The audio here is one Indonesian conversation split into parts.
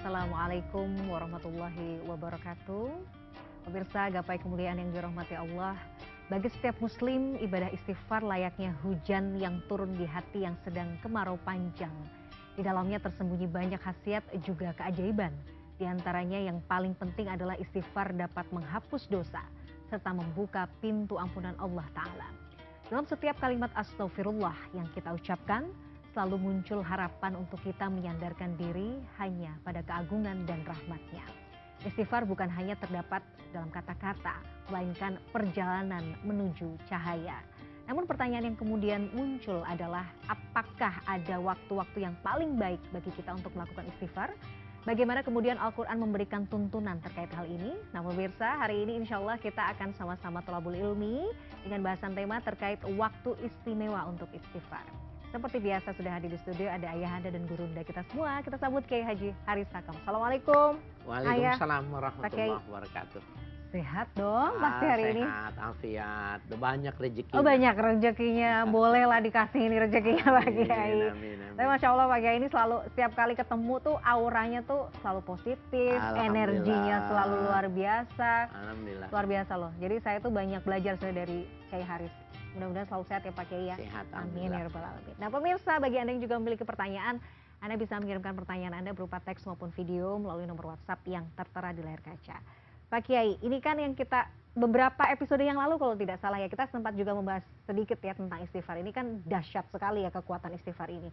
Assalamualaikum warahmatullahi wabarakatuh. Pemirsa gapai kemuliaan yang dirahmati Allah, bagi setiap muslim ibadah istighfar layaknya hujan yang turun di hati yang sedang kemarau panjang. Di dalamnya tersembunyi banyak khasiat juga keajaiban. Di antaranya yang paling penting adalah istighfar dapat menghapus dosa serta membuka pintu ampunan Allah Ta'ala. Dalam setiap kalimat astagfirullah yang kita ucapkan, selalu muncul harapan untuk kita menyandarkan diri hanya pada keagungan dan rahmatnya. Istighfar bukan hanya terdapat dalam kata-kata, melainkan perjalanan menuju cahaya. Namun pertanyaan yang kemudian muncul adalah apakah ada waktu-waktu yang paling baik bagi kita untuk melakukan istighfar? Bagaimana kemudian Al-Quran memberikan tuntunan terkait hal ini? Nah pemirsa, hari ini insya Allah kita akan sama-sama thalabul ilmi dengan bahasan tema terkait waktu istimewa untuk istighfar. Seperti biasa sudah hadir di studio ada ayahanda dan gurunda kita semua. Kita sambut Kiai Haji Haris Hakam. Assalamualaikum. Waalaikumsalam warahmatullahi wabarakatuh. Sehat dong pasti hari ini. Sehat, afiat, banyak rezeki. Oh banyak rezekinya, bolehlah dikasih ini rezekinya Pak Kiai. Tapi Masya Allah Pak Kiai ini selalu setiap kali ketemu tuh auranya tuh selalu positif, energinya selalu luar biasa. Alhamdulillah. Luar biasa loh. Jadi saya tuh banyak belajar dari Kiai Haris. Mudah-mudahan selalu sehat ya Pak Kiai ya. Sehat, amin ya rabbal alamin. Nah pemirsa, bagi Anda yang juga memiliki pertanyaan, Anda bisa mengirimkan pertanyaan Anda berupa teks maupun video melalui nomor WhatsApp yang tertera di layar kaca. Pak Kiai, ini kan yang kita beberapa episode yang lalu kalau tidak salah ya, kita sempat juga membahas sedikit ya tentang istighfar. Ini kan dahsyat sekali ya kekuatan istighfar ini.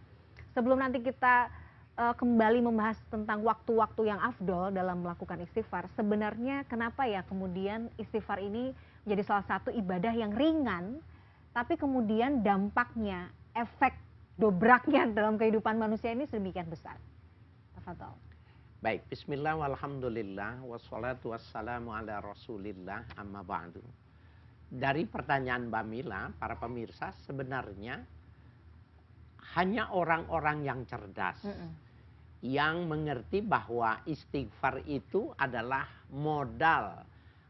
Sebelum nanti kita kembali membahas tentang waktu-waktu yang afdol dalam melakukan istighfar, sebenarnya kenapa ya kemudian istighfar ini menjadi salah satu ibadah yang ringan, tapi kemudian dampaknya, efek dobraknya dalam kehidupan manusia ini sedemikian besar. Tafadhol. Baik, bismillah walhamdulillah wassalatu wassalamu ala rasulillah amma ba'du. Dari pertanyaan Mbak Mila, para pemirsa, sebenarnya hanya orang-orang yang cerdas yang mengerti bahwa istighfar itu adalah modal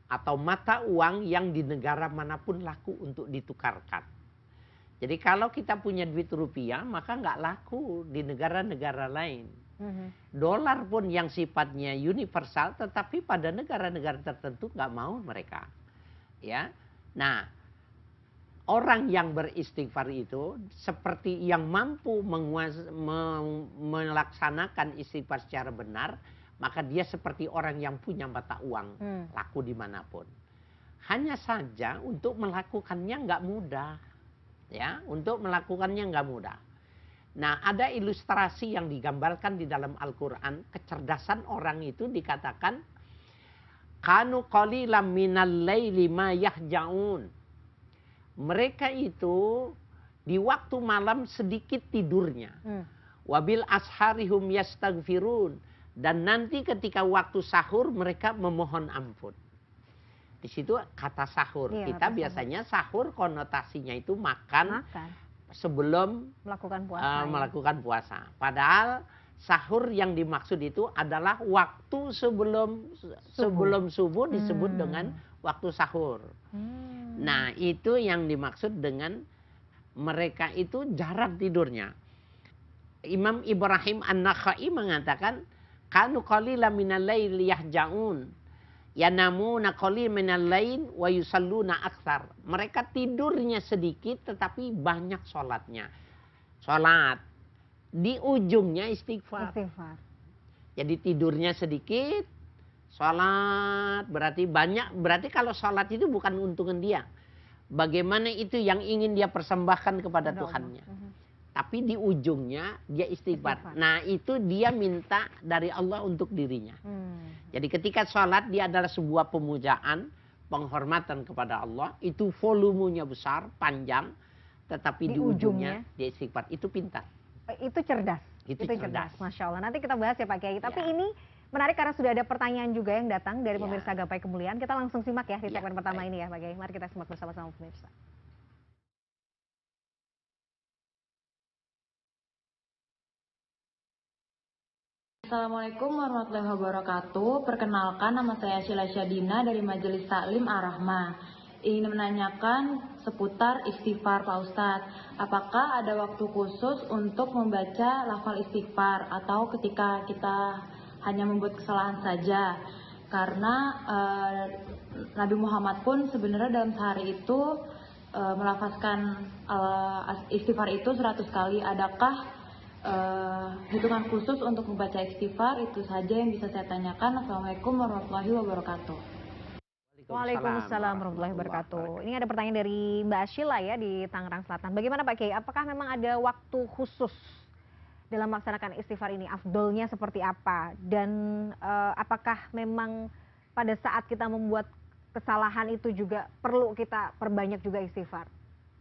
atau mata uang yang di negara manapun laku untuk ditukarkan. Jadi kalau kita punya duit rupiah maka nggak laku di negara-negara lain. Dolar pun yang sifatnya universal tetapi pada negara-negara tertentu nggak mau mereka. Ya, nah orang yang beristighfar itu seperti yang mampu melaksanakan istighfar secara benar, maka dia seperti orang yang punya mata uang laku dimanapun. Hanya saja untuk melakukannya nggak mudah, ya, untuk melakukannya nggak mudah. Nah, ada ilustrasi yang digambarkan di dalam Al-Quran, kecerdasan orang itu dikatakan kanu qalilan minal laili ma yahjaun. Mereka itu di waktu malam sedikit tidurnya. Wabil asharihum yastaghfirun. Dan nanti ketika waktu sahur mereka memohon ampun. Di situ kata sahur. Iya, kita biasanya sahur konotasinya itu makan. Sebelum melakukan puasa. Padahal sahur yang dimaksud itu adalah waktu sebelum subuh disebut dengan waktu sahur. Nah itu yang dimaksud dengan mereka itu jarang tidurnya. Imam Ibrahim An-Nakhai mengatakan kanu qalilan minal laili yahjaun yanamuna qalilan minal lail wa yusalluna aktsar. Mereka tidurnya sedikit tetapi banyak sholatnya. Sholat di ujungnya istighfar. Jadi tidurnya sedikit, sholat berarti banyak. Berarti kalau sholat itu bukan untungan dia. Bagaimana itu yang ingin dia persembahkan kepada Tuhannya. Tapi di ujungnya dia istighfar. Nah itu dia minta dari Allah untuk dirinya. Jadi ketika sholat dia adalah sebuah pemujaan, penghormatan kepada Allah. Itu volumenya besar, panjang. Tetapi di ujungnya dia istighfar. Itu pintar. Itu cerdas. Itu cerdas. Masya Allah. Nanti kita bahas ya Pak Kiai. Tapi ini menarik karena sudah ada pertanyaan juga yang datang dari pemirsa Gapai Kemuliaan. Kita langsung simak ya di segmen pertama ini ya Pak Kiai. Mari kita simak bersama-sama pemirsa. Assalamualaikum warahmatullahi wabarakatuh. Perkenalkan, nama saya Sheila Syadina dari Majelis Taklim Ar-Rahmah. Ingin menanyakan seputar istighfar Pak Ustadz. Apakah ada waktu khusus untuk membaca lafal istighfar atau ketika kita hanya membuat kesalahan saja. Karena Nabi Muhammad pun sebenarnya dalam sehari itu melafazkan istighfar itu 100 kali. Adakah hitungan khusus untuk membaca istighfar? Itu saja yang bisa saya tanyakan. Assalamualaikum warahmatullahi wabarakatuh. Waalaikumsalam warahmatullahi wabarakatuh. Ini ada pertanyaan dari Mbak Sheila ya di Tangerang Selatan. Bagaimana Pak Kiai? Apakah memang ada waktu khusus dalam melaksanakan istighfar ini? Afdolnya seperti apa? Dan apakah memang pada saat kita membuat kesalahan itu juga perlu kita perbanyak juga istighfar?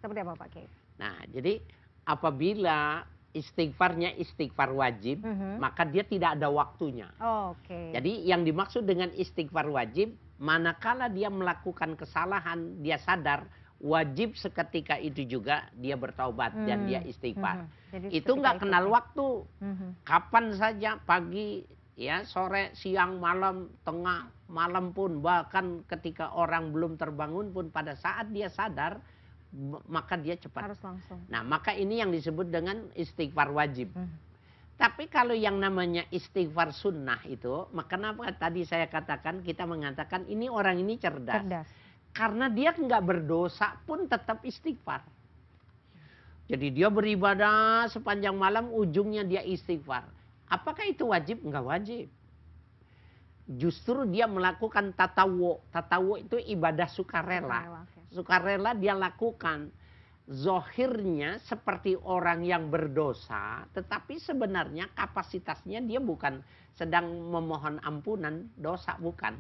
Seperti apa Pak Kiai? Nah, jadi apabila istighfarnya istighfar wajib, maka dia tidak ada waktunya. Oke. Jadi yang dimaksud dengan istighfar wajib, manakala dia melakukan kesalahan, dia sadar, wajib seketika itu juga dia bertaubat dan dia istighfar. Itu nggak kenal waktu. Kapan saja, pagi, ya, sore, siang, malam, tengah malam pun, bahkan ketika orang belum terbangun pun, pada saat dia sadar, maka dia cepat. Harus langsung. Nah, maka ini yang disebut dengan istighfar wajib. Tapi kalau yang namanya istighfar sunnah itu, maka kenapa tadi saya katakan, kita mengatakan ini orang ini cerdas. Karena dia nggak berdosa pun tetap istighfar. Jadi dia beribadah sepanjang malam, ujungnya dia istighfar. Apakah itu wajib? Enggak wajib. Justru dia melakukan tatawu. Tatawu itu ibadah sukarela. Sukarela dia lakukan. Zohirnya seperti orang yang berdosa, tetapi sebenarnya kapasitasnya dia bukan sedang memohon ampunan dosa, bukan.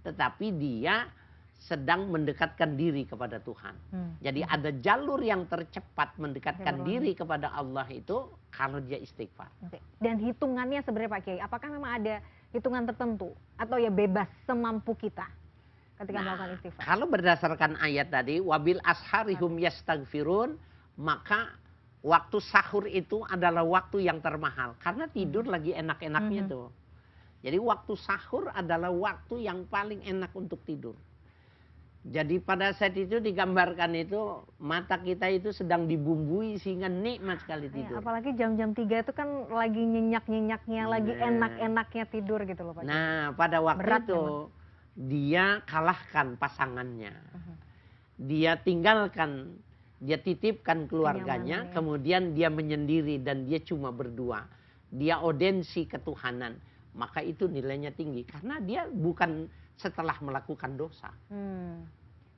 Tetapi dia sedang mendekatkan diri kepada Tuhan. Jadi ada jalur yang tercepat mendekatkan diri kepada Allah itu kalau dia istighfar. Dan hitungannya sebenarnya Pak Kiai, apakah memang ada hitungan tertentu atau ya bebas semampu kita ketika melakukan istighfar? Kalau berdasarkan ayat tadi, wabil asharihum yastaghfirun, maka waktu sahur itu adalah waktu yang termahal karena tidur lagi enak-enaknya tuh. Jadi waktu sahur adalah waktu yang paling enak untuk tidur. Jadi pada saat itu digambarkan itu mata kita itu sedang dibumbui sehingga nikmat sekali tidur. Apalagi jam-jam 3 itu kan lagi nyenyak-nyenyaknya, lagi enak-enaknya tidur gitu loh Pak. Nah, pada waktu itu dia kalahkan pasangannya. Dia tinggalkan, dia titipkan keluarganya, kemudian dia menyendiri dan dia cuma berdua. Dia audensi ketuhanan. Maka itu nilainya tinggi karena dia bukan setelah melakukan dosa.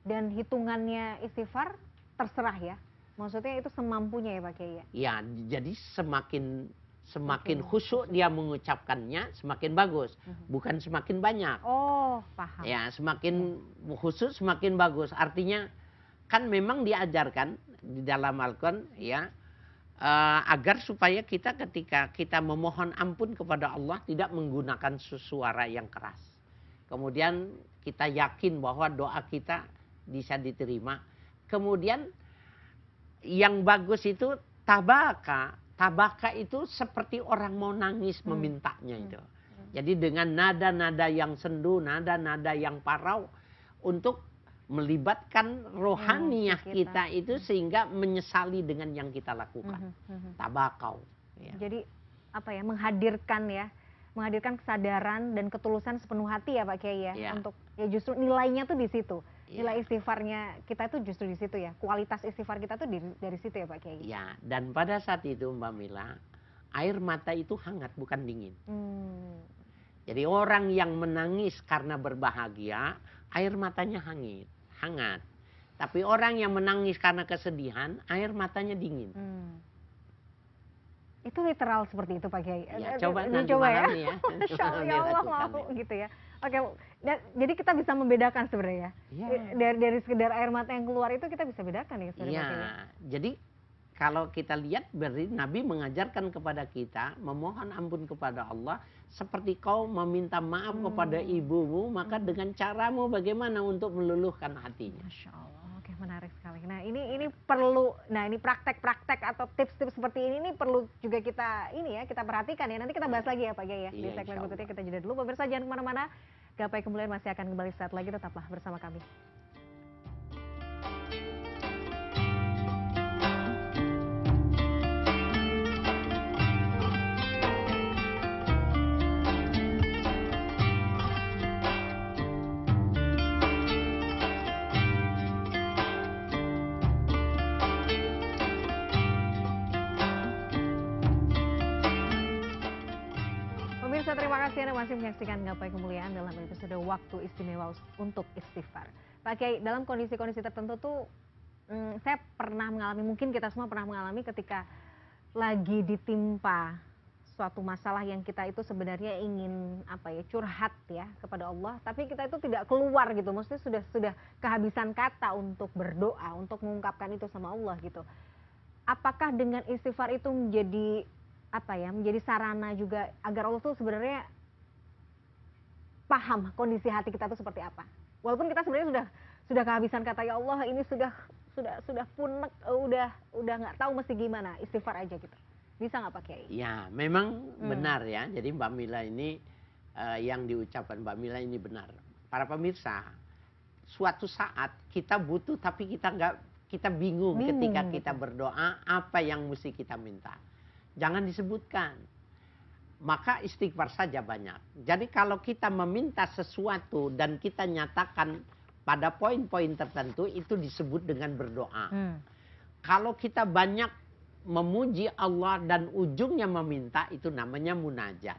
Dan hitungannya istighfar terserah ya. Maksudnya itu semampunya ya Pak Kiai. Ya, jadi semakin khusyuk dia mengucapkannya, semakin bagus. Bukan semakin banyak. Oh, paham. Ya, semakin khusyuk semakin bagus. Artinya kan memang diajarkan di dalam Al-Quran ya, agar supaya kita ketika kita memohon ampun kepada Allah tidak menggunakan suara yang keras. Kemudian kita yakin bahwa doa kita bisa diterima. Kemudian yang bagus itu tabaka. Tabaka itu seperti orang mau nangis memintanya itu. Jadi dengan nada-nada yang sendu, nada-nada yang parau untuk melibatkan rohaniah kita itu sehingga menyesali dengan yang kita lakukan. Tabakau. Ya. Jadi apa ya, menghadirkan kesadaran dan ketulusan sepenuh hati ya Pak Kiai ya. Untuk ya justru nilainya tuh di situ. Nilai istighfarnya kita tuh justru di situ ya. Kualitas istighfar kita tuh dari situ ya Pak Kiai. Ya, dan pada saat itu Mbak Mila, air mata itu hangat bukan dingin. Jadi orang yang menangis karena berbahagia, air matanya hangat. Tapi orang yang menangis karena kesedihan, air matanya dingin. Itu literal seperti itu Pak Kiai. Ya, coba nanti ya. ya. Ya Allah mau gitu ya. Oke, jadi kita bisa membedakan sebenarnya. Dari sekedar air mata yang keluar itu kita bisa bedakan ya sebenarnya. Iya. Jadi kalau kita lihat berarti Nabi mengajarkan kepada kita memohon ampun kepada Allah seperti kau meminta maaf kepada ibumu, maka dengan caramu bagaimana untuk meluluhkan hatinya. Masya Allah. Oke, menarik sekali. Nah ini perlu, ini praktek-praktek atau tips-tips seperti ini perlu juga kita kita perhatikan ya. Nanti kita bahas lagi ya Pak Kiai ya. Di segmen berikutnya kita jeda dulu. Pemirsa jangan kemana-mana. Gapai Kemuliaan masih akan kembali saat lagi, tetaplah bersama kami. Pemirsa, terima kasih Anda masih menyaksikan Gapai Kemuliaan dalam episode Waktu Istimewa untuk Istighfar. Pak Kiai, dalam kondisi-kondisi tertentu tuh saya pernah mengalami, mungkin kita semua pernah mengalami ketika lagi ditimpa suatu masalah yang kita itu sebenarnya ingin curhat ya kepada Allah, tapi kita itu tidak keluar gitu. Maksudnya sudah kehabisan kata untuk berdoa, untuk mengungkapkan itu sama Allah gitu. Apakah dengan istighfar itu menjadi menjadi sarana juga agar Allah tuh sebenarnya paham kondisi hati kita itu seperti apa? Walaupun kita sebenarnya sudah kehabisan kata, ya Allah ini sudah punek, udah nggak tahu mesti gimana, istighfar aja gitu. Bisa nggak Pak Kiai? Ya, memang benar ya. Jadi Mbak Mila ini yang diucapkan Mbak Mila ini benar. Para pemirsa, suatu saat kita butuh tapi kita bingung ketika kita berdoa apa yang mesti kita minta. Jangan disebutkan. Maka istighfar saja banyak. Jadi kalau kita meminta sesuatu dan kita nyatakan pada poin-poin tertentu, itu disebut dengan berdoa. Kalau kita banyak memuji Allah dan ujungnya meminta, itu namanya munajat.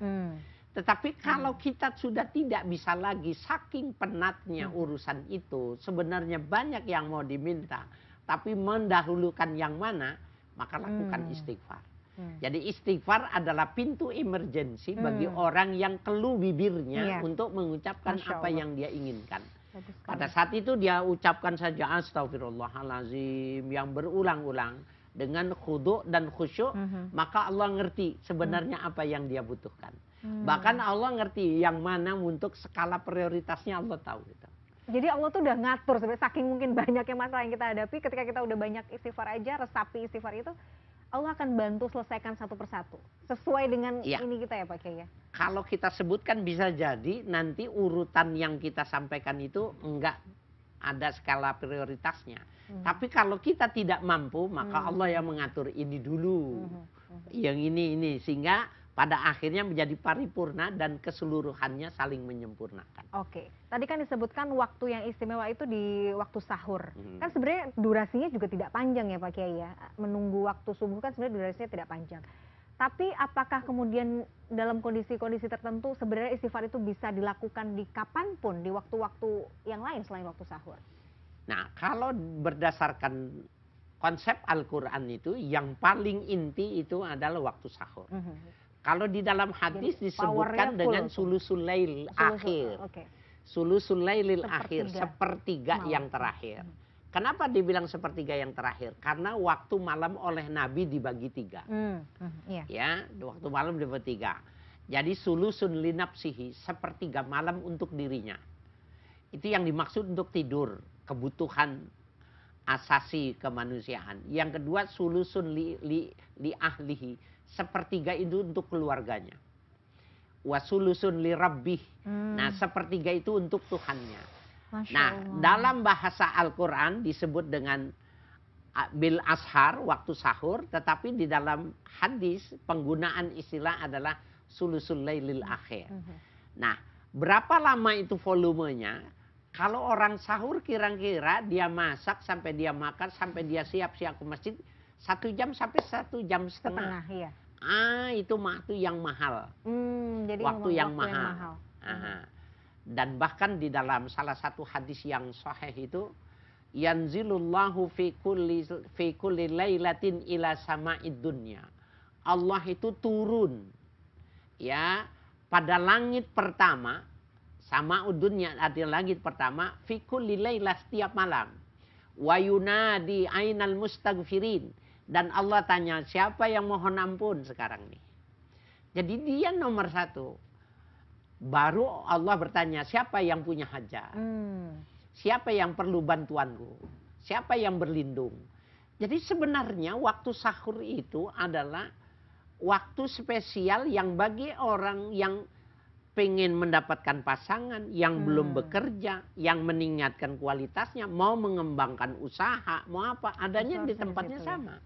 Tetapi kalau kita sudah tidak bisa lagi, saking penatnya urusan itu, sebenarnya banyak yang mau diminta, tapi mendahulukan yang mana, maka lakukan istighfar. Jadi istighfar adalah pintu emergensi bagi orang yang keluh bibirnya untuk mengucapkan apa yang dia inginkan. Pada saat itu dia ucapkan saja astagfirullahalazim yang berulang-ulang dengan khudu' dan khusyuk, maka Allah ngerti sebenarnya apa yang dia butuhkan. Bahkan Allah ngerti yang mana untuk skala prioritasnya, Allah tahu gitu. Jadi Allah tuh udah ngatur sebenarnya, saking mungkin banyaknya masalah yang kita hadapi, ketika kita udah banyak istighfar aja, resapi istighfar itu, Allah akan bantu selesaikan satu persatu. Sesuai dengan ini kita ya Pak Kiai ya. Kalau kita sebutkan bisa jadi nanti urutan yang kita sampaikan itu enggak ada skala prioritasnya. Tapi kalau kita tidak mampu, maka Allah yang mengatur ini dulu. Yang ini. Sehingga pada akhirnya menjadi paripurna dan keseluruhannya saling menyempurnakan. Oke. Tadi kan disebutkan waktu yang istimewa itu di waktu sahur. Kan sebenarnya durasinya juga tidak panjang ya Pak Kiai ya. Menunggu waktu subuh kan sebenarnya durasinya tidak panjang. Tapi apakah kemudian dalam kondisi-kondisi tertentu sebenarnya istighfar itu bisa dilakukan di kapanpun, di waktu-waktu yang lain selain waktu sahur? Nah, kalau berdasarkan konsep Al-Quran itu, yang paling inti itu adalah waktu sahur. Kalau di dalam hadis disebutkan dengan sulusul lail akhir. Sulusul lailil akhir, sepertiga yang terakhir. Kenapa dibilang sepertiga yang terakhir? Karena waktu malam oleh Nabi dibagi 3. Ya, waktu malam dibagi 3. Jadi sulusun linapsihi, sepertiga malam untuk dirinya. Itu yang dimaksud untuk tidur, kebutuhan asasi kemanusiaan. Yang kedua sulusun li ahlihi, sepertiga itu untuk keluarganya. Wasulusun li rabbih. Nah, sepertiga itu untuk Tuhannya. Nah, dalam bahasa Al-Quran disebut dengan bil ashar, waktu sahur, tetapi di dalam hadis penggunaan istilah adalah sulusul lailil akhir. Nah, berapa lama itu volumenya? Kalau orang sahur kira-kira dia masak sampai dia makan sampai dia siap-siap ke masjid 1 jam sampai 1 jam setengah. Iya. Itu waktu yang mahal. Jadi waktu yang mahal. Dan bahkan di dalam salah satu hadis yang sahih itu, yanzilullahu fi kulli lailatin ila sama'id dunya. Allah itu turun ya pada langit pertama, sama'ud dunya adalah langit pertama, fi kulli lailah, setiap malam. Wa yunadi ainal mustaghfirin. Dan Allah tanya, siapa yang mohon ampun sekarang nih? Jadi dia nomor 1. Baru Allah bertanya, siapa yang punya hajat? Siapa yang perlu bantuanku? Siapa yang berlindung? Jadi sebenarnya waktu sahur itu adalah waktu spesial yang bagi orang yang pengen mendapatkan pasangan, yang belum bekerja, yang meningkatkan kualitasnya, mau mengembangkan usaha, mau apa, adanya di tempatnya sama.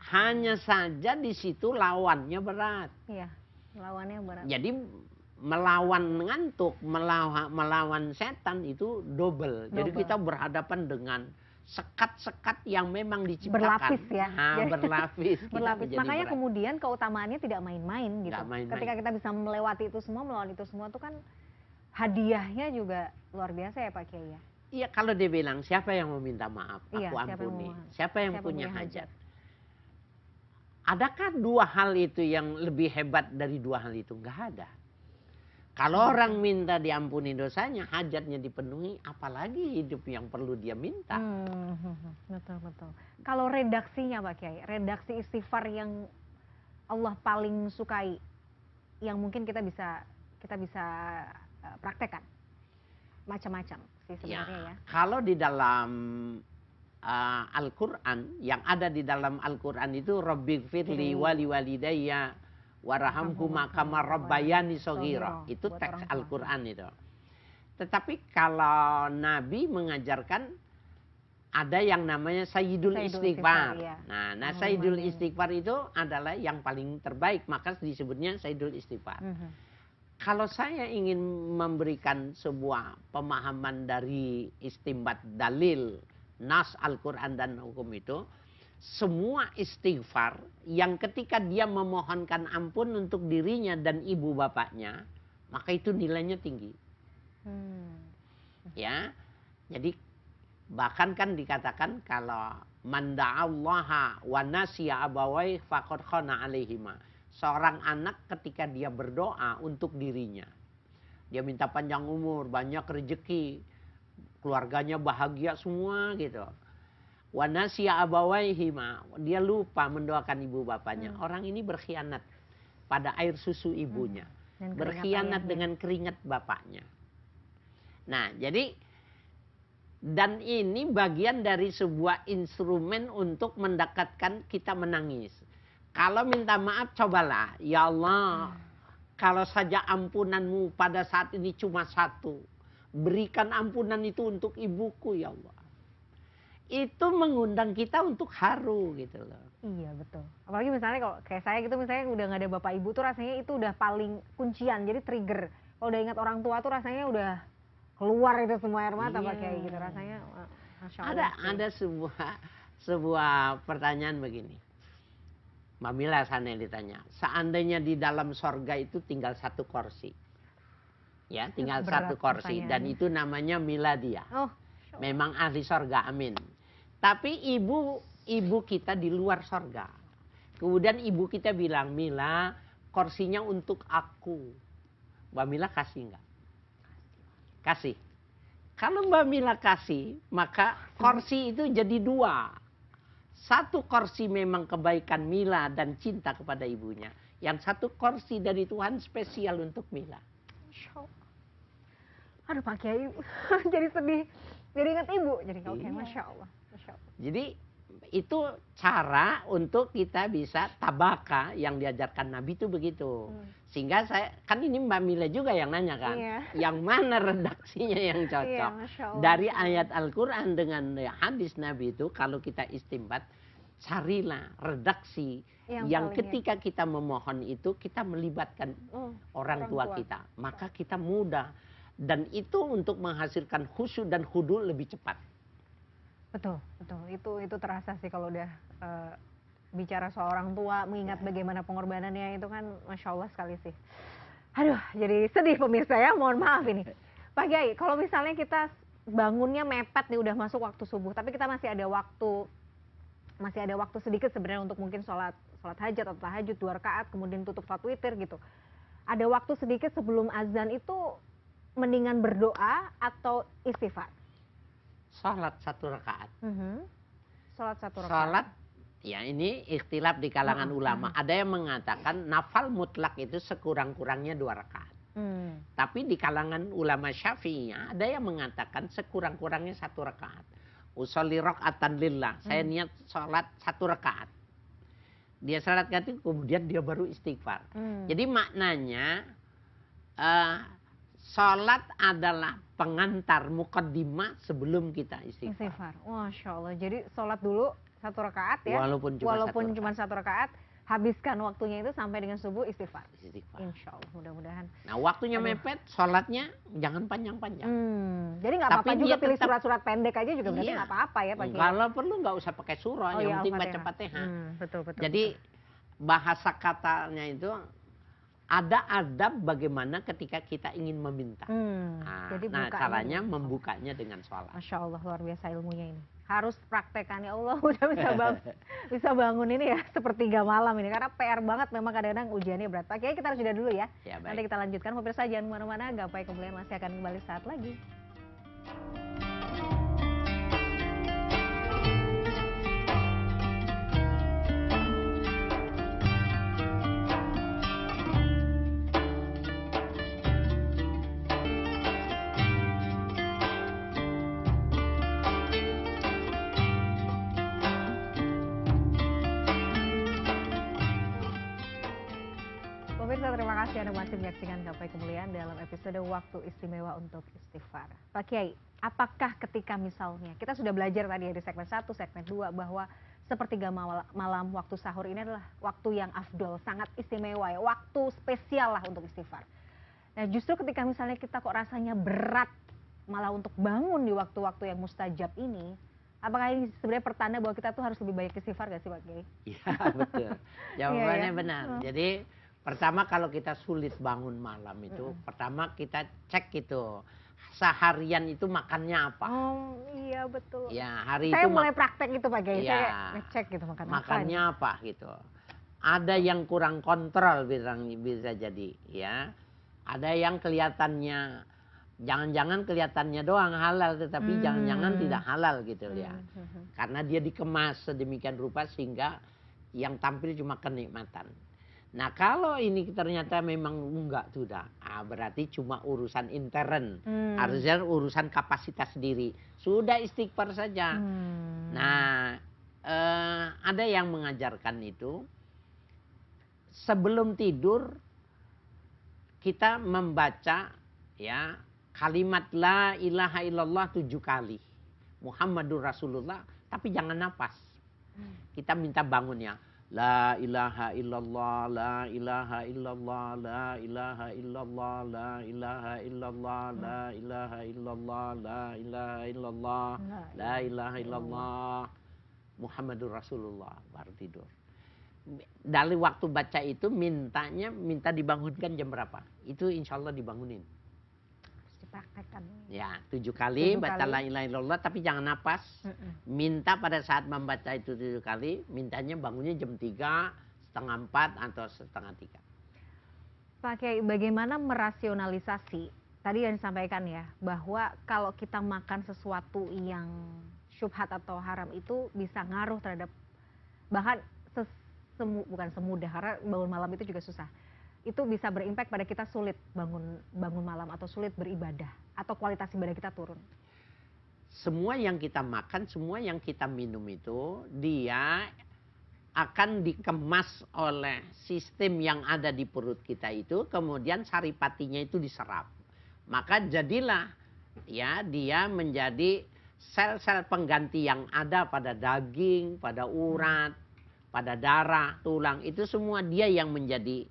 Hanya saja di situ lawannya berat. Iya, lawannya berat. Jadi melawan ngantuk, melawan setan itu double. Jadi kita berhadapan dengan sekat-sekat yang memang diciptakan. Berlapis ya. Berlapis. Berlapis. Makanya kemudian keutamaannya tidak main-main gitu. Ketika kita bisa melewati itu semua, melawan itu semua tuh kan hadiahnya juga luar biasa ya Pak Kiai ya. Iya, kalau dia bilang siapa yang meminta maaf, aku ampuni. Siapa yang punya hajat. Adakah dua hal itu yang lebih hebat dari dua hal itu? Enggak ada. Kalau orang minta diampuni dosanya, hajatnya dipenuhi, apalagi hidup yang perlu dia minta. Betul. Kalau redaksinya Pak Kiai, redaksi istighfar yang Allah paling sukai, yang mungkin kita bisa praktekkan, macam-macam sih sebenarnya ya. Kalau di dalam Al-Quran, yang ada di dalam Al-Quran itu Rabbighfirli wali walidayya warhamhuma kama rabbayani shaghira. Itu teks Al-Quran itu. Tetapi kalau Nabi mengajarkan ada yang namanya Sayyidul Istighfar. Ya. Nah, Sayyidul Istighfar itu adalah yang paling terbaik, maka disebutnya Sayyidul Istighfar. Kalau saya ingin memberikan sebuah pemahaman dari istimbat dalil nas Al-Quran dan hukum itu, semua istighfar yang ketika dia memohonkan ampun untuk dirinya dan ibu bapaknya, maka itu nilainya tinggi. Ya, jadi bahkan kan dikatakan kalau man da'allaha wa nasiya abawai faqad khana alaihima. Seorang anak ketika dia berdoa untuk dirinya, dia minta panjang umur, banyak rezeki, keluarganya bahagia semua gitu. Wa nasiya abawaihima, dia lupa mendoakan ibu bapaknya. Orang ini berkhianat pada air susu ibunya, berkhianat dengan keringat bapaknya. Nah, jadi dan ini bagian dari sebuah instrumen untuk mendekatkan kita menangis. Kalau minta maaf, cobalah. Ya Allah, kalau saja ampunanmu pada saat ini cuma satu. Berikan ampunan itu untuk ibuku, ya Allah. Itu mengundang kita untuk haru gitu loh. Iya, betul. Apalagi misalnya kalau kayak saya gitu, misalnya udah gak ada bapak ibu tuh rasanya itu udah paling kuncian. Jadi trigger. Kalau udah ingat orang tua tuh rasanya udah keluar itu semua air mata Pak Kiai gitu. Rasanya, Masya Allah. Ada sebuah pertanyaan begini. Mbak Mila sana ditanya, seandainya di dalam sorga itu tinggal satu kursi. Ya, tinggal satu kursi. Dan itu namanya Miladia. Memang ahli sorga, amin. Tapi ibu kita di luar sorga. Kemudian ibu kita bilang, Mila, kursinya untuk aku. Mbak Mila kasih enggak? Kasih. Kalau Mbak Mila kasih, maka kursi itu jadi dua. Satu kursi memang kebaikan Mila dan cinta kepada ibunya. Yang satu kursi dari Tuhan spesial untuk Mila. Aduh Pak Kiai, jadi sedih. Jadi ingat ibu. Jadi oke, Masya Allah. Jadi itu cara untuk kita bisa tabaka yang diajarkan Nabi itu begitu. Sehingga kan ini Mbak Mila juga yang nanya kan. Yang mana redaksinya yang cocok. Dari ayat Al-Quran dengan hadis Nabi itu kalau kita istimbat, carilah redaksi yang ketika kita memohon itu kita melibatkan orang tua kita. Maka kita mudah. Dan itu untuk menghasilkan khusyuk dan khudu lebih cepat. Betul. Itu terasa sih kalau udah bicara soal orang tua, mengingat bagaimana pengorbanannya itu kan Masya Allah sekali sih. Aduh, jadi sedih pemirsa ya, mohon maaf ini. Pak Kiai, kalau misalnya kita bangunnya mepet nih udah masuk waktu subuh, tapi kita masih ada waktu sedikit sebenarnya untuk mungkin sholat hajat atau tahajud 2 rakaat, kemudian tutup sholat witir gitu. Ada waktu sedikit sebelum azan itu mendingan berdoa atau istighfar? Sholat 1 rakaat. Sholat 1 rakaat. Sholat, ya ini ikhtilaf di kalangan ulama. Ada yang mengatakan nafal mutlak itu sekurang-kurangnya 2 rakaat. Tapi di kalangan ulama Syafi'iyah ada yang mengatakan sekurang-kurangnya 1 rakaat. Usolli rakaatan lillah. Saya niat sholat 1 rakaat. Dia sholat ganti, kemudian dia baru istighfar. Jadi maknanya sholat adalah pengantar mukaddimah sebelum kita istighfar. Masya Allah. Jadi sholat dulu 1 rakaat ya. Walaupun cuma 1 rakaat. habiskan waktunya itu sampai dengan subuh istighfar. Insya Allah, mudah-mudahan. Nah, waktunya mepet, sholatnya jangan panjang-panjang. Jadi nggak apa-apa juga pilih surat-surat pendek aja juga berarti nggak apa-apa ya Pak Kiai. Kalau perlu nggak usah pakai surah, yang penting baca Fatihah. Betul. Jadi bahasa katanya itu ada adab bagaimana ketika kita ingin meminta. Nah, caranya membukanya dengan sholat. Masya Allah, luar biasa ilmunya ini. Harus praktekan ya Allah, udah bisa bangun ini ya sepertiga malam ini. Karena PR banget memang kadang-kadang ujiannya berat. Pak Kiai, kita harus jeda dulu ya. Nanti kita lanjutkan. Pemirsa jangan kemana-mana, Gapai Kemuliaan masih akan kembali saat lagi. Terima kasih Anda masih menyaksikan Gapai Kemuliaan dalam episode Waktu Istimewa untuk Istighfar. Pak Kiai, apakah ketika misalnya kita sudah belajar tadi di segmen 1, segmen 2 bahwa sepertiga malam waktu sahur ini adalah waktu yang afdol, sangat istimewa ya, waktu spesial lah untuk istighfar. Nah justru ketika misalnya kita kok rasanya berat malah untuk bangun di waktu-waktu yang mustajab ini, apakah ini sebenarnya pertanda bahwa kita tuh harus lebih banyak istighfar gak sih Pak Kiai? Iya betul, jawabannya benar. Jadi pertama kalau kita sulit bangun malam itu, pertama kita cek itu seharian itu makannya apa. Oh iya betul. Ya hari saya itu mulai praktek itu Pak Kiai, ya, saya ngecek gitu makannya apa gitu. Ada yang kurang kontrol bisa jadi ya. Ada yang kelihatannya jangan-jangan kelihatannya doang halal, tetapi jangan-jangan tidak halal gitu ya. Karena dia dikemas sedemikian rupa sehingga yang tampil cuma kenikmatan. Nah kalau ini ternyata memang enggak sudah, berarti cuma urusan intern, harusnya urusan kapasitas diri. Sudah istighfar saja. Nah ada yang mengajarkan itu sebelum tidur kita membaca ya kalimat la ilaha illallah 7 kali, Muhammadur Rasulullah, tapi jangan napas. Kita minta bangunnya. La ilaha illallah, la ilaha illallah, la ilaha illallah, la ilaha illallah, la ilaha illallah, la ilaha illallah, la ilaha illallah, Muhammadur Rasulullah, baru tidur. Dari waktu baca itu minta dibangunkan jam berapa? Itu insya Allah dibangunin. Praktekkan. Ya 7 kali baca la ilaha illallah tapi jangan napas. Minta pada saat membaca itu 7 kali, mintanya bangunnya jam 3, setengah 4 atau setengah 3. Pak Kiai, bagaimana merasionalisasi tadi yang disampaikan ya, bahwa kalau kita makan sesuatu yang syubhat atau haram itu bisa ngaruh terhadap, bahkan bukan semudah, karena bangun malam itu juga susah. Itu bisa berimpact pada kita sulit bangun malam atau sulit beribadah atau kualitas ibadah kita turun. Semua yang kita makan, semua yang kita minum itu dia akan dikemas oleh sistem yang ada di perut kita itu, kemudian saripatinya itu diserap. Maka jadilah ya dia menjadi sel-sel pengganti yang ada pada daging, pada urat, pada darah, tulang, itu semua dia yang menjadi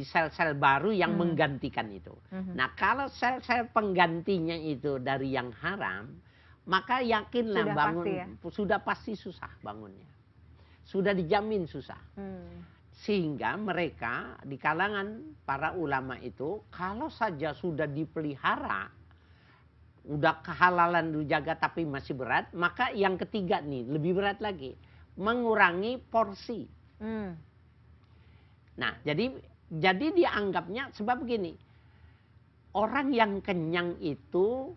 sel-sel baru yang menggantikan itu. Nah kalau sel-sel penggantinya itu dari yang haram, maka yakinlah sudah pasti susah bangunnya. Sudah dijamin susah. Sehingga mereka di kalangan para ulama itu, kalau saja sudah dipelihara, udah kehalalan dijaga tapi masih berat, maka yang ketiga nih lebih berat lagi, mengurangi porsi. Nah, jadi dianggapnya sebab begini, orang yang kenyang itu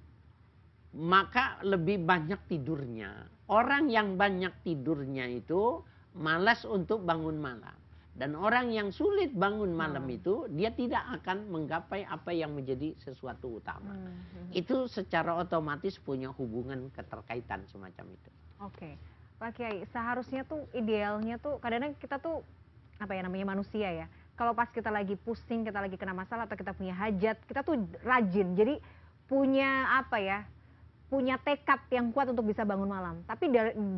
maka lebih banyak tidurnya. Orang yang banyak tidurnya itu malas untuk bangun malam. Dan orang yang sulit bangun malam itu, dia tidak akan menggapai apa yang menjadi sesuatu utama. Itu secara otomatis punya hubungan keterkaitan semacam itu. Oke, Pak Kiai, seharusnya tuh idealnya tuh kadang-kadang kita tuh apa ya namanya manusia ya, kalau pas kita lagi pusing, kita lagi kena masalah atau kita punya hajat, kita tuh rajin, jadi punya apa ya, punya tekad yang kuat untuk bisa bangun malam. Tapi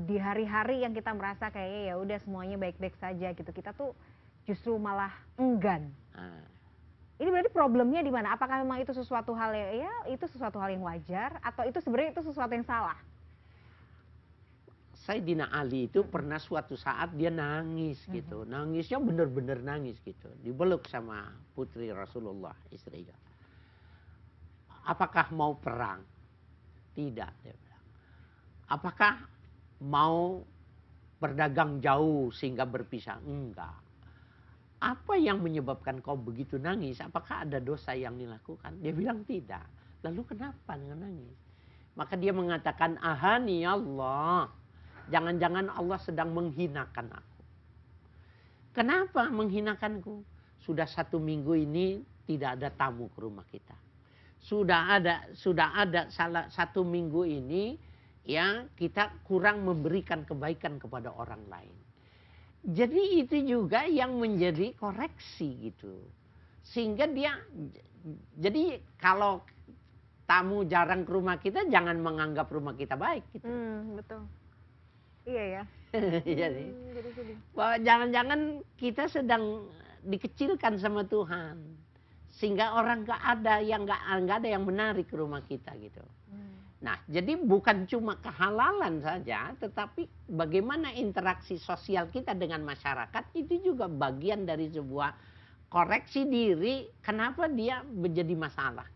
di hari-hari yang kita merasa kayaknya ya udah semuanya baik-baik saja gitu, kita tuh justru malah enggan. Ini berarti problemnya di mana? Apakah memang itu sesuatu hal yang itu sesuatu hal yang wajar atau itu sebenarnya itu sesuatu yang salah? Sayyidina Ali itu pernah suatu saat dia nangis gitu. Nangisnya benar-benar nangis gitu. Dibeluk sama putri Rasulullah, istrinya. Apakah mau perang? Tidak, dia bilang. Apakah mau berdagang jauh sehingga berpisah? Enggak. Apa yang menyebabkan kau begitu nangis? Apakah ada dosa yang dilakukan? Dia bilang tidak. Lalu kenapa nangis? Maka dia mengatakan, ahani Allah. Jangan-jangan Allah sedang menghinakan aku. Kenapa menghinakanku? Sudah 1 minggu ini tidak ada tamu ke rumah kita. Sudah ada 1 minggu ini ya kita kurang memberikan kebaikan kepada orang lain. Jadi itu juga yang menjadi koreksi gitu. Sehingga jadi kalau tamu jarang ke rumah kita, jangan menganggap rumah kita baik gitu. Betul. Iya ya. Jadi bahwa jangan-jangan kita sedang dikecilkan sama Tuhan, sehingga orang nggak ada yang menarik ke rumah kita gitu. Nah, jadi bukan cuma kehalalan saja, tetapi bagaimana interaksi sosial kita dengan masyarakat itu juga bagian dari sebuah koreksi diri. Kenapa dia menjadi masalah?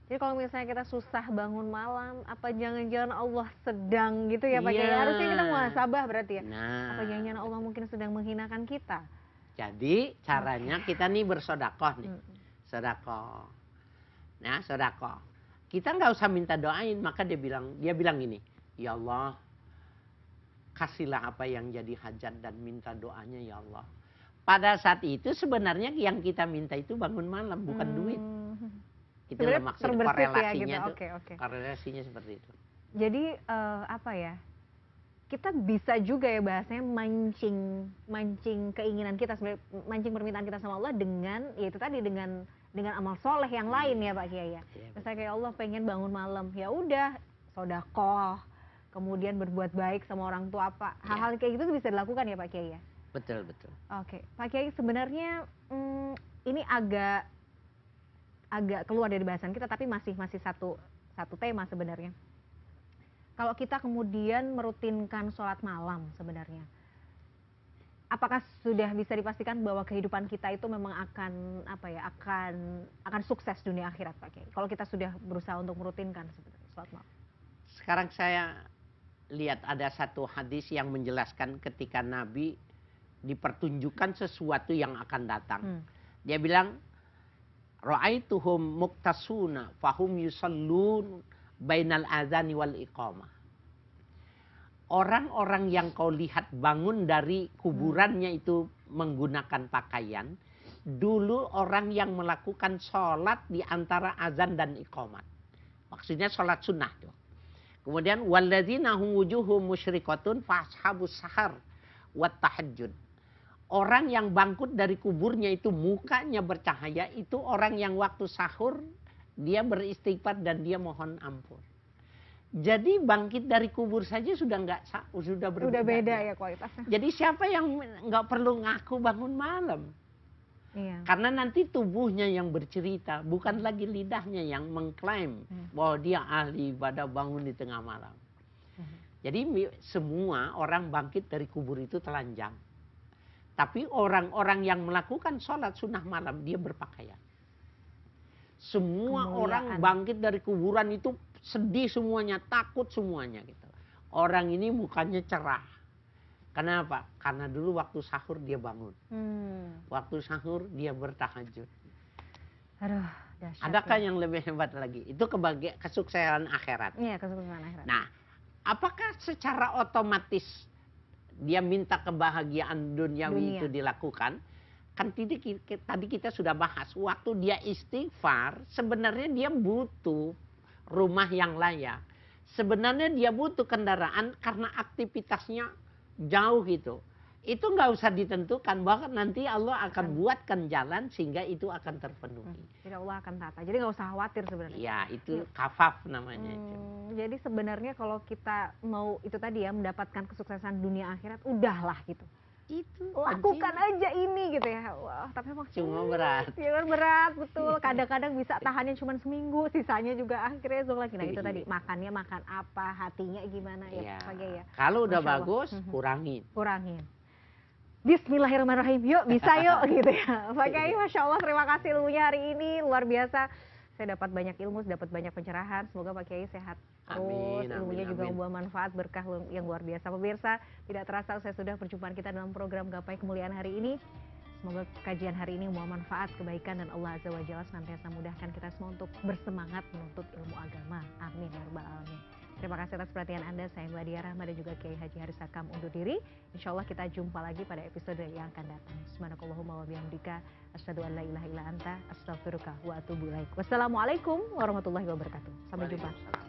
Jadi kalau misalnya kita susah bangun malam, apa jangan-jangan Allah sedang gitu ya Pak Kiai? Harusnya kita muhasabah berarti ya. Apa jangan-jangan Allah mungkin sedang menghinakan kita? Jadi caranya kita nih bersodakoh nih. Sodakoh. Nah, sodakoh. Kita nggak usah minta doain, maka dia bilang gini, ya Allah, kasihlah apa yang jadi hajat dan minta doanya ya Allah. Pada saat itu sebenarnya yang kita minta itu bangun malam, bukan duit. Itu maksud korelasinya ya, gitu. Korelasinya seperti itu. Jadi apa ya? Kita bisa juga ya bahasanya mancing keinginan kita, sebenarnya mancing permintaan kita sama Allah dengan ya itu tadi dengan amal soleh yang lain ya Pak Kiai ya. Misalnya kayak Allah pengen bangun malam, ya udah sodakoh, kemudian berbuat baik sama orang tua apa. Hal-hal kayak gitu bisa dilakukan ya Pak Kiai ya. Betul. Oke, Pak Kiai sebenarnya ini agak keluar dari bahasan kita, tapi masih satu tema sebenarnya. Kalau kita kemudian merutinkan sholat malam sebenarnya, apakah sudah bisa dipastikan bahwa kehidupan kita itu memang akan sukses dunia akhirat Pak Kiai? Kalau kita sudah berusaha untuk merutinkan sebenarnya sholat malam. Sekarang saya lihat ada satu hadis yang menjelaskan ketika Nabi dipertunjukkan sesuatu yang akan datang. Dia bilang, ra'aituhum muktasuna fahum yusallun bainal azani wal iqamah. Orang-orang yang kau lihat bangun dari kuburannya itu menggunakan pakaian, dulu orang yang melakukan sholat di antara azan dan iqamat. Maksudnya sholat sunnah tuh. Kemudian walladzina hum wujuhum musyrikatun fa ashabus sahar wat tahajjud. Orang yang bangkit dari kuburnya itu mukanya bercahaya, itu orang yang waktu sahur dia beristighfar dan dia mohon ampun. Jadi bangkit dari kubur saja sudah berbeda. Sudah beda ya kualitasnya. Jadi siapa yang nggak perlu ngaku bangun malam? Iya. Karena nanti tubuhnya yang bercerita, bukan lagi lidahnya yang mengklaim bahwa dia ahli ibadah bangun di tengah malam. Jadi semua orang bangkit dari kubur itu telanjang. Tapi orang-orang yang melakukan sholat sunnah malam, dia berpakaian. Semua orang bangkit dari kuburan itu sedih semuanya, takut semuanya gitu. Orang ini mukanya cerah. Kenapa? Karena dulu waktu sahur dia bangun. Waktu sahur dia bertahajud. Aduh, dahsyat. Adakah yang lebih hebat lagi? Itu kesuksesan akhirat. Iya, kesuksesan akhirat. Nah, apakah secara otomatis dia minta kebahagiaan duniawi itu dilakukan? Kan tadi kita sudah bahas, waktu dia istighfar sebenarnya dia butuh rumah yang layak. Sebenarnya dia butuh kendaraan karena aktivitasnya jauh gitu. Itu nggak usah ditentukan, bahkan nanti Allah akan buatkan jalan sehingga itu akan terpenuhi. Jadi Allah akan tata. Jadi nggak usah khawatir sebenarnya. Ya, itu kafaf namanya itu. Jadi sebenarnya kalau kita mau itu tadi ya mendapatkan kesuksesan dunia akhirat, udahlah gitu. Itu lakukan aja ini gitu ya. Wah, tapi emang cuma berat. Berat, betul. Kadang-kadang bisa tahannya cuma seminggu, sisanya juga akhirnya zong lagi. Nah, itu tadi makannya makan apa, hatinya gimana ya, ya. Kalau udah bagus, kurangin. Bismillahirrahmanirrahim, yuk bisa yuk gitu ya. Pak Kiai, Masya Allah, terima kasih ilmunya hari ini, luar biasa. Saya dapat banyak ilmu, dapat banyak pencerahan. Semoga Pak Kiai sehat terus, ilmunya juga membawa manfaat, berkah yang luar biasa. Pemirsa, tidak terasa saya sudah perjumpaan kita dalam program Gapai Kemuliaan hari ini. Semoga kajian hari ini membawa manfaat, kebaikan, dan Allah Azza wa Jalla senantiasa mudahkan kita semua untuk bersemangat menuntut ilmu agama. Amin ya rabbal alamin. Terima kasih atas perhatian Anda. Saya Meladia Rahma dan juga Kiai Haji Haris Sakam undur diri. Insya Allah kita jumpa lagi pada episode yang akan datang. Subhanakallahumma wa bihamdika asyhadu an la ilaha illa anta astaghfiruka wa atubu ilaik. Wassalamualaikum warahmatullahi wabarakatuh. Sampai jumpa.